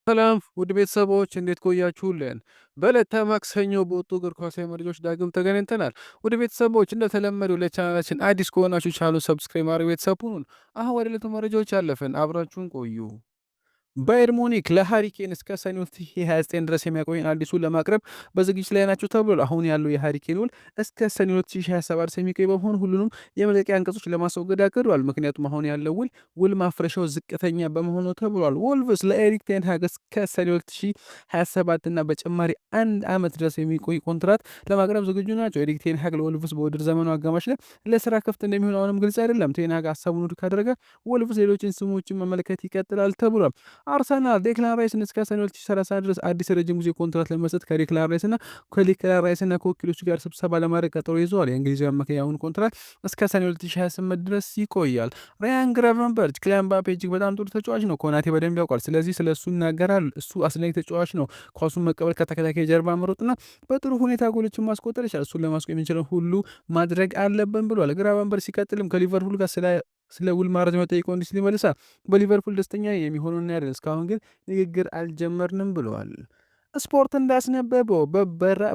ሰላም ውድ ቤተሰቦች እንዴት ቆያችሁልን? በዕለተ ማክሰኞ በወጡ እግር ኳሳዊ መረጃዎች ዳግም ተገናኝተናል። ውድ ቤተሰቦች እንደተለመደው ለቻናላችን አዲስ ከሆናችሁ ቻናሉን ሰብስክራይብ ማድረግ ቤተሰብ ሁኑን። አሁን ወደ ዕለቱ መረጃዎች አለፍን። አብራችሁን ቆዩ። ባየር ሙኒክ ለሃሪ ኬን እስከ ሰኔ 2029 ድረስ የሚያቆየን አዲሱን ለማቅረብ በዝግጅት ላይ ናቸው ተብሏል። አሁን ያለው የሃሪ ኬን ውል እስከ ሰኔ 2027 ድረስ የሚቆይ በመሆኑ ሁሉንም የመልቀቂያ አንቀጾች ለማስወገድ አቅዷል። ምክንያቱም አሁን ያለው ውል ማፍረሻው ዝቅተኛ በመሆኑ ተብሏል። ወልቭስ ለኤሪክ ቴን ሃግ እስከ ሰኔ 2027 እና በጭማሪ አንድ ዓመት ድረስ የሚቆይ ኮንትራት ለማቅረብ ዝግጁ ናቸው። ኤሪክ ቴን ሃግ ለወልቭስ በውድድር ዘመኑ አጋማሽ ላይ ለስራ ክፍት እንደሚሆን አሁንም ግልጽ አይደለም። ቴን ሃግ ሀሳቡን ውድቅ ካደረገ ወልቭስ ሌሎችን ስሞችን መመልከት ይቀጥላል ተብሏል። አርሰናል ዴክላን ራይስን እስከ ሰኔ 2030 ድረስ አዲስ ረጅም ጊዜ ኮንትራት ለመስጠት ከዴክላን ራይስና ከወኪሎቹ ጋር ስብሰባ ለማድረግ ቀጠሮ ይዘዋል። የእንግሊዛዊ አማካይ አሁን ኮንትራት እስከ ሰኔ 2028 ድረስ ይቆያል። ራያን ግራቨንበርች ክሊያን ምባፔ እጅግ በጣም ጥሩ ተጫዋች ነው፣ ኮናቴ በደንብ ያውቋል። ስለዚህ ስለ እሱ ይናገራል። እሱ አስደናቂ ተጫዋች ነው። ኳሱን መቀበል፣ ከተከላካይ ጀርባ መሮጥና በጥሩ ሁኔታ ጎሎችን ማስቆጠር ይችላል። እሱን ለማስቆም የምንችለው ሁሉ ማድረግ አለብን ብሏል። ግራቨንበርች ሲቀጥልም ከሊቨርፑል ጋር ስለ ውል ማራዘሚያ ጠይቀው እንዲህ ሲል ይመልሳል። በሊቨርፑል ደስተኛ የሚሆነው እናያለን፣ እስካሁን ግን ንግግር አልጀመርንም ብለዋል። ስፖርት እንዳስነበበው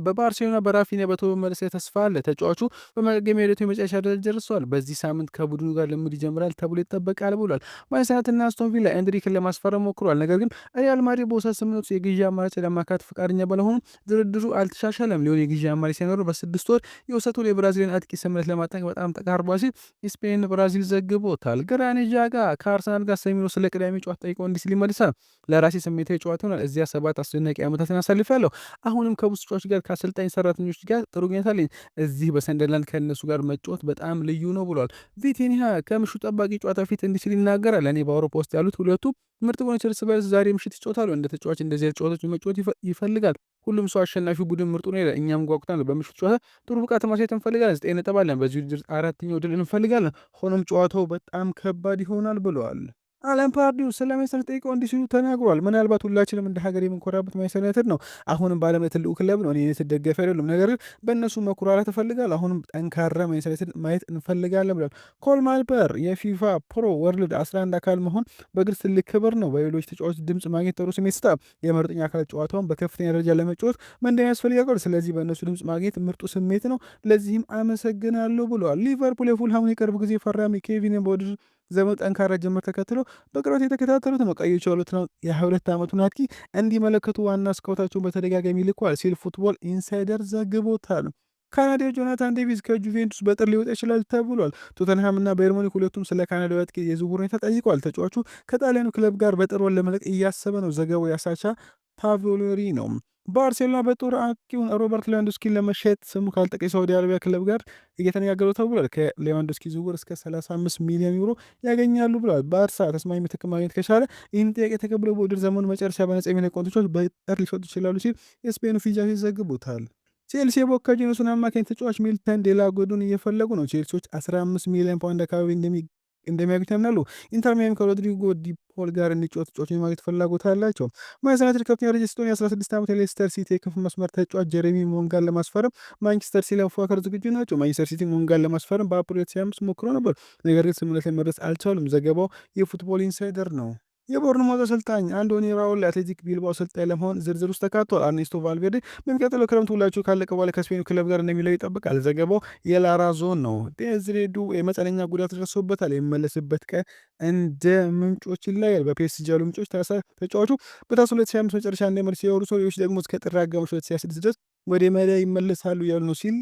በባርሴሎና በራፊኒያ በቶሎ መመለስ ተስፋ አለ። ተጫዋቹ በማገገሚያ ሂደቱ የመጨረሻ ደረጃ ደርሰዋል። በዚህ ሳምንት ከቡድኑ ጋር ልምድ ይጀምራል ተብሎ ይጠበቃል ብሏል። ማንቸስተር ዩናይትድና አስቶን ቪላ ኤንድሪክን ለማስፈረም ሞክሯል። ነገር ግን ሪያል ማድሪድ በውሰት ስምምነቱ የግዢ አማራጭ ለማካተት ፈቃደኛ ባለመሆኑ ድርድሩ አልተሻሻለም። ሊሆን የግዢ አማራጭ ሲኖር በ6 ወር የውሰቱ የብራዚልን አጥቂ ስምምነት ለማጠናቀቅ በጣም ተቃርቧል ሲል የስፔን ብራዚል ዘግቦታል። ግራኒት ዣካ ከአርሰናል ጋር ሰኞ ስለ ቅዳሜ ጨዋታ ጠይቀው እንዲህ ሲል ይመልሳል። ለራሴ ስሜታዊ ጨዋታ ይሆናል። እዚያ 7 አስደናቂ ዓመታት አሳልፌያለሁ። አሁንም ከብዙ ተጫዋቾች ጋር ከአሰልጣኝ ሰራተኞች ጋር ጥሩ ግንኙነት አለኝ። እዚህ በሰንደርላንድ ከእነሱ ጋር መጫወት በጣም ልዩ ነው ብሏል። ቪቲኒያ ከምሹ ጠባቂ ጨዋታ ፊት እንዲህ ሲል ይናገራል። እኔ በአውሮፓ ውስጥ ያሉት ሁለቱ ምርጥ ጎኖች እርስ በርስ ዛሬ ምሽት ይጫወታሉ። እንደ ተጫዋች እንደዚህ ጨዋታዎች መጫወት ይፈልጋል። ሁሉም ሰው አሸናፊ ቡድን ምርጡ ነው ይላል። እኛም ጓጉተናል። በምሽቱ ጨዋታ ጥሩ ብቃት ማሳየት እንፈልጋለን። 9 ነጥብ አለን። በዚህ ውድድር 4ኛው ድል እንፈልጋለን። ሆኖም ጨዋታው በጣም ከባድ ይሆናል ብለዋል። አለም ፓርዲው ስለ ማንቸስተር ጠይቀው እንዲህ ሲሉ ተናግሯል። ምናልባት ሁላችንም እንደ ሀገር የምንኮራበት ማንቸስተር ዩናይትድ ነው። አሁንም በዓለም ላይ ትልቁ ክለብ ነው። እኔ ዩናይትድ ደጋፊ አይደለም፣ ነገር ግን በእነሱ መኩራራት እፈልጋለሁ። አሁንም ጠንካራ ማንቸስተር ዩናይትድ ማየት እንፈልጋለን ብሏል። ኮል ማልበር የፊፋ ፕሮ ወርልድ 11 አካል መሆን በግልጽ ትልቅ ክብር ነው። በሌሎች ተጫዋች ድምፅ ማግኘት ጥሩ ስሜት ይሰጣል። የመረጠኛ አካል ጨዋታውን በከፍተኛ ደረጃ ለመጫወት ምንድን ያስፈልጋል? ስለዚህ በእነሱ ድምፅ ማግኘት ምርጡ ስሜት ነው። ለዚህም አመሰግናለሁ ብለዋል። ሊቨርፑል የፉልሃሙን የቅርብ ጊዜ ፈራሚ ኬቪንን በውድድር ዘመኑ ጠንካራ ጅምር ተከትሎ በቅርበት የተከታተሉት ነው። ቀዮቹ ያሉት ነው የ22 ዓመቱን አጥቂ እንዲመለከቱ ዋና ስካውታቸውን በተደጋጋሚ ልኳል ሲል ፉትቦል ኢንሳይደር ዘግቦታል። ካናዳዊ ጆናታን ዴቪስ ከጁቬንቱስ በጥር ሊወጣ ይችላል ተብሏል። ቶተንሃም እና ባየር ሙኒክ ሁለቱም ስለ ካናዳዊ አጥቂ የዝውውር ሁኔታ ጠይቋል። ተጫዋቹ ከጣሊያኑ ክለብ ጋር በጥር ወር ለመለቅ እያሰበ ነው። ዘገባው ያሳቻ ፓቮሎሪ ነው። ባርሴሎና በጦር አጥቂውን ሮበርት ሌዋንዶስኪን ለመሸጥ ስሙ ካልጠቀ የሳውዲ አረቢያ ክለብ ጋር እየተነጋገሩ ተብሏል። ከሌዋንዶስኪ ዝውውር እስከ 35 ሚሊዮን ዩሮ ያገኛሉ ብለዋል። ባርሳ ተስማሚ ምትክ ማግኘት ከቻለ ይህን ጥያቄ ተቀብለው በውድድር ዘመኑ መጨረሻ በነጻ የሚለቁ ተጫዋቾች በጥር ሊሸጡ ይችላሉ ሲል የስፔኑ ፊጃ ይዘግቡታል። ቼልሲ የቦካጂኖሱን አማካኝ ተጫዋች ሚልተን ዴላጎዱን እየፈለጉ ነው። ቼልሲዎች 15 ሚሊዮን ፓውንድ አካባቢ እንደሚያገኙ ያምናሉ። ኢንተር ሚያሚ ከሮድሪጎ ዲፖል ጋር እንዲጫወት ተጫዋቾች የማግኘት ፍላጎት አላቸው። ማንቸስተር ዩናይትድ ከፍተኛ ደረጃ ሲሆን የ16 ዓመት የሌስተር ሲቲ የክንፍ መስመር ተጫዋች ጀሬሚ ሞንጋን ለማስፈረም ማንቸስተር ሲቲ ለመፎካከር ዝግጁ ናቸው። ማንቸስተር ሲቲ ሞንጋን ለማስፈረም በአፕሪል 2025 ሞክሮ ነበር፣ ነገር ግን ስምምነት ላይ መድረስ አልቻሉም። ዘገባው የፉትቦል ኢንሳይደር ነው። የቦርንማውዝ አሰልጣኝ አንዶኒ ራውል ለአትሌቲክ ቢልባኦ አሰልጣኝ ለመሆን ዝርዝር ውስጥ ተካቷል። አርኔስቶ ቫልቬርዴ በሚቀጥለው ክረምት ሁላቸው ካለቀ በኋላ ከስፔኑ ክለብ ጋር እንደሚለው ይጠብቃል። ዘገባው የላራ ዞን ነው። ዴዝሬዱ የመጠነኛ ጉዳት ደርሶበታል። የሚመለስበት ቀን እንደ ምንጮች ይለያል። በፒኤስጂ ያሉ ምንጮች ተጫዋቹ በታህሳስ 2025 መጨረሻ እንደሚመለስ ሲያወሩ፣ ሰዎች ደግሞ እስከ ጥር አጋማሽ 2026 ድረስ ወደ ሜዳ ይመለሳሉ ያሉ ነው ሲል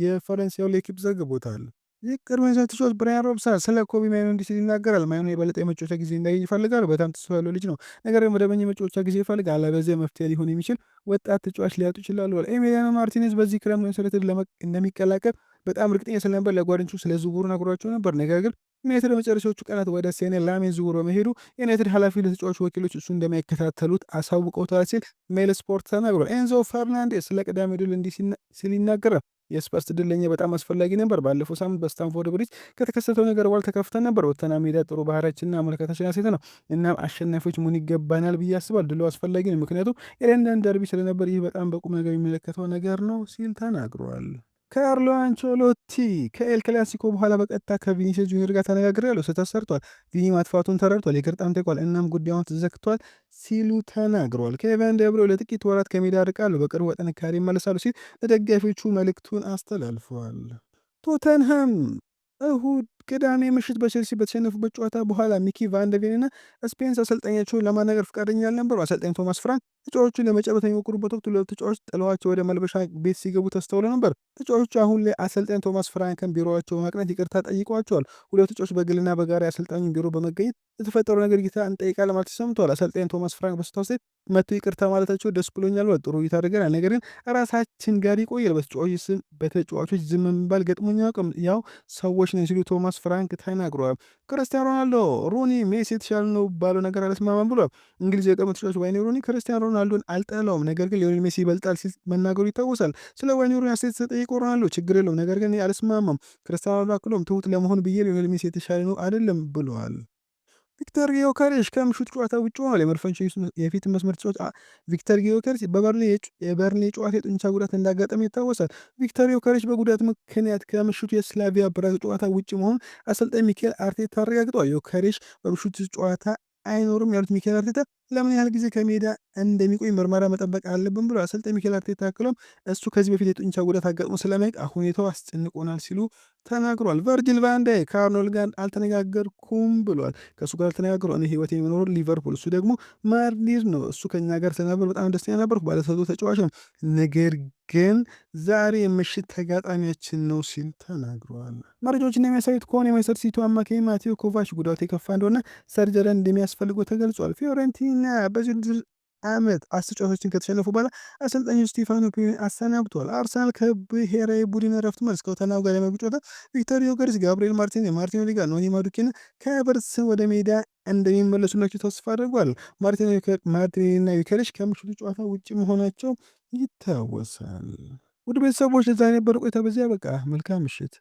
የፈረንሳዩ ሌኪፕ ዘግቦታል። የቅድመ ተጫዋች ብራያን ሮብሰን ስለ ኮቢ ማይኖ እንዲህ ሲል ይናገራል። ማይኖ የበለጠ የመጫወቻ ጊዜ እንዳገኝ ይፈልጋል። በጣም ተስፋ ያለው ልጅ ነው፣ ነገር ግን መደበኛ የመጫወቻ ጊዜ ይፈልጋል። አለበለዚያ መፍትሄ ሊሆን የሚችል ወጣት ተጫዋች ሊያጡ ይችላሉ። ኤሚሊያኖ ማርቲኔዝ በዚህ ክረምት ማንቸስተር ዩናይትድ እንደሚቀላቀል በጣም እርግጠኛ ስለነበር ለጓደኞቹ ስለ ዝውውሩ ነግሯቸው ነበር። ነገር ግን ዩናይትድ በመጨረሻዎቹ ቀናት ወደ ሴኔ ላሜን ዝውውር በመሄዱ የዩናይትድ ኃላፊ ለተጫዋቹ ወኪሎች እሱ እንደማይከታተሉት አሳውቀውታል ሲል ሜል ስፖርት ተናግሯል። ኤንዞ ፈርናንዴስ ስለ ቅዳሜ ድል እንዲህ ሲል ይናገራል። የስፐርስ ድል ለኛ በጣም አስፈላጊ ነበር። ባለፈው ሳምንት በስታንፎርድ ብሪጅ ከተከሰተው ነገር በኋላ ተከፍተን ነበር። ወተና ሜዳ ጥሩ ባህሪያችንና አመለካከታችን ያሳየ ነው። እናም አሸናፊዎች መሆን ይገባናል ብዬ አስባለሁ። ድሉ አስፈላጊ ነው፣ ምክንያቱም የለንደን ደርቢ ስለነበር ይህ በጣም በቁም ነገር የሚመለከተው ነገር ነው ሲል ተናግሯል። ካርሎ አንቸሎቲ ከኤል ክላሲኮ በኋላ በቀጥታ ከቪኒሲየስ ጁኒየር ጋር ተነጋግሬያለሁ፣ ስህተት ሰርቷል፣ ቪኒ ማጥፋቱን ተረድቷል፣ ይቅርታም ጠይቋል፣ እናም ጉዳዩን ተዘግቷል ሲሉ ተናግረዋል። ኬቨን ደብሮ ለጥቂት ወራት ከሜዳ ርቃሉ፣ በቅርቡ በጥንካሬ ይመለሳሉ ሲል ለደጋፊዎቹ መልእክቱን አስተላልፈዋል። ቶተንሃም እሁድ ቅዳሜ ምሽት በቼልሲ በተሸነፉበት ጨዋታ በኋላ ሚኪ ቫንደቬን እና ስፔንስ አሰልጣኛቸውን ለማናገር ፈቃደኛ አልነበሩ። አሰልጣኝ ቶማስ ፍራንክ ተጫዋቾቹን ለመጨበጥ የሚሞክሩበት ወቅት ሁለቱ ተጫዋቾች ጥለዋቸው ወደ መልበሻ ቤት ሲገቡ ተስተውሎ ነበር። ተጫዋቾቹ አሁን ላይ አሰልጣኝ ቶማስ ፍራንክን ቢሮቸው በማቅናት ይቅርታ ጠይቀዋቸዋል። ሁለቱ ተጫዋቾች በግልና በጋራ የአሰልጣኙን ቢሮ በመገኘት የተፈጠረው ነገር ጌታ እንጠይቃለን ማለት ተሰምተዋል። አሰልጣኝ ቶማስ ፍራንክ በስታው ሴት መጥቶ ይቅርታ ማለታቸው ደስ ብሎኛል፣ ጥሩ እይታ አድርገናል፣ ነገር ግን ራሳችን ጋር ይቆያል። በተጫዋቾች ዝም የሚባል ገጥሞኝ አያውቅም፣ ያው ሰዎች ነን ሲሉ ቶማስ ፍራንክ ተናግረዋል። ክርስቲያኖ ሮናልዶ ሩኒ ሜሲ የተሻለ ነው ባለው ነገር አልስማማም ብሏል። እንግሊዝ የቀድሞ ተጫዋች ዋይኔ ሩኒ ክርስቲያኖ ሮናልዶን አልጠላውም፣ ነገር ግን ሊዮኔል ሜሲ ይበልጣል ሲል መናገሩ ይታወሳል። ስለ ዋይኔ ሩኒ አስተያየት ተጠይቆ ሮናልዶ ችግር የለውም፣ ነገር ግን አልስማማም፣ ክርስቲያኖ ሮናልዶ አክሎም ትሁት ለመሆን ብዬ ሊዮኔል ሜሲ የተሻለ ነው አይደለም ብለዋል። ቪክተር ጊዮከሬሽ ከምሽቱ ጨዋታ ውጭ ሆኗል። የመድፈኞቹ የፊት መስመር ተጫዋች ቪክተር ጊዮከሬሽ የበርንሌ ጨዋታ የጡንቻ ጉዳት እንዳጋጠመ ይታወሳል። ቪክተር ጊዮከሬሽ በጉዳት ምክንያት ከምሽቱ የስላቪያ ብራግ ጨዋታ ውጭ መሆኑን አሰልጣኝ ሚካኤል አርቴታ አረጋግጧል። ጊዮከሬሽ በምሽቱ ጨዋታ አይኖርም ያሉት ሚካኤል አርቴታ ለምን ያህል ጊዜ ከሜዳ እንደሚቆይ ምርመራ መጠበቅ አለብን ብሎ አሰልጣኝ ሚካኤል አርቴታ አክሎም እሱ ከዚህ በፊት የጡንቻ ጉዳት አጋጥሞ ስለማያውቅ ሁኔታው አስጨንቆናል ሲሉ ተናግሯል። ቨርጂል ቫንዳይክ ከአርኖልድ ጋር አልተነጋገርኩም ብሏል። ከእሱ ጋር አልተነጋገሩ እኔ ህይወት የሚኖሩ ሊቨርፑል፣ እሱ ደግሞ ማድሪድ ነው። እሱ ከኛ ጋር ስለነበር በጣም ደስተኛ ነበርኩ፣ ባለተሰጥኦ ተጫዋች ነው፣ ነገር ግን ዛሬ የምሽት ተጋጣሚያችን ነው ሲል ተናግሯል። መረጃዎችን የሚያሳዩት ከሆነ የማንቸስተር ሲቲ አማካኝ ማቴዎ ኮቫች ጉዳቱ የከፋ እንደሆነ ሰርጀሪ እንደሚያስፈልገው ተገልጿል። ፊዮረንቲና በዚህ ውድድር ዓመት 10 ጨዋታዎችን ከተሸነፉ በኋላ አሰልጣኙ ስቴፋኖ ፒዮሊን አሰናብቷል። አርሰናል ከብሔራዊ ቡድን እረፍት መልስ ከቶተንሃም ጋር የሚያደርጉት ጨዋታ ቪክቶር ዮከሬስ፣ ጋብሪኤል ማርቲኔሊ ጋር ኖኒ ማዱኬና ከኤቨርተን ወደ ሜዳ እንደሚመለሱላቸው ተስፋ አድርጓል። ማርቲኔሊና ዮከሬስ ከምሽቱ ጨዋታ ውጭ መሆናቸው ይታወሳል። ውድ ቤተሰቦች ለዛሬ የነበረ ቆይታ በዚያ በቃ። መልካም ምሽት።